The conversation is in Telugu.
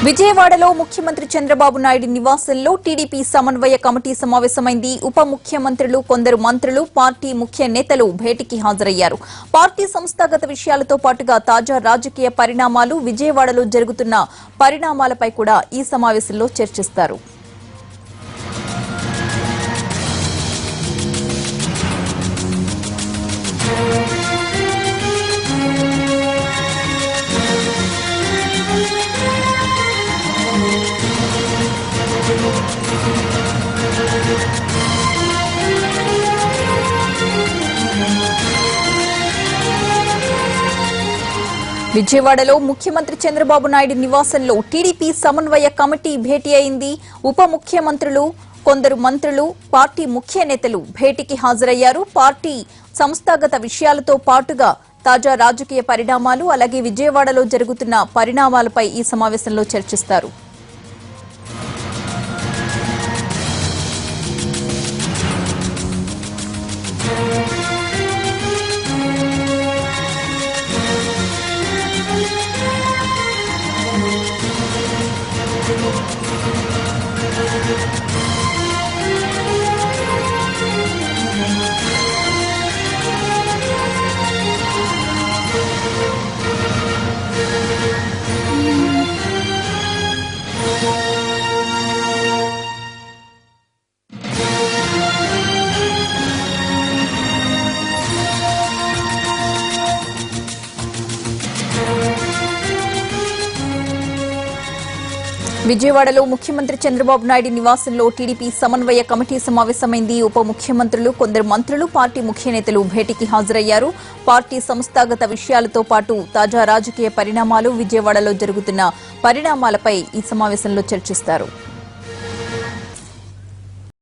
విజయవాడలో ముఖ్యమంత్రి చంద్రబాబు నాయుడు నివాసంలో టీడీపీ సమన్వయ కమిటీ సమావేశమైంది. ఉప ముఖ్యమంత్రులు, కొందరు మంత్రులు, పార్టీ ముఖ్య నేతలు భేటీకి హాజరయ్యారు. పార్టీ సంస్థాగత విషయాలతో పాటుగా తాజా రాజకీయ పరిణామాలు, విజయవాడలో జరుగుతున్న పరిణామాలపై కూడా ఈ సమావేశంలో చర్చిస్తారు. విజయవాడలో ముఖ్యమంత్రి చంద్రబాబు నాయుడు నివాసంలో టీడీపీ సమన్వయ కమిటీ భేటీ అయింది. ఉప ముఖ్యమంత్రులు, కొందరు మంత్రులు, పార్టీ ముఖ్య నేతలు భేటీకి హాజరయ్యారు. పార్టీ సంస్థాగత విషయాలతో పాటుగా తాజా రాజకీయ పరిణామాలు, అలాగే విజయవాడలో జరుగుతున్న పరిణామాలపై ఈ సమావేశంలో చర్చిస్తారు. విజయవాడలో ముఖ్యమంత్రి చంద్రబాబు నాయుడు నివాసంలో టీడీపీ సమన్వయ కమిటీ సమావేశమైంది. ఉప ముఖ్యమంత్రులు, కొందరు మంత్రులు, పార్టీ ముఖ్య నేతలు భేటీకి హాజరయ్యారు. పార్టీ సంస్థాగత విషయాలతో పాటు తాజా రాజకీయ పరిణామాలు, విజయవాడలో జరుగుతున్న పరిణామాలపై ఈ సమావేశంలో చర్చిస్తారు.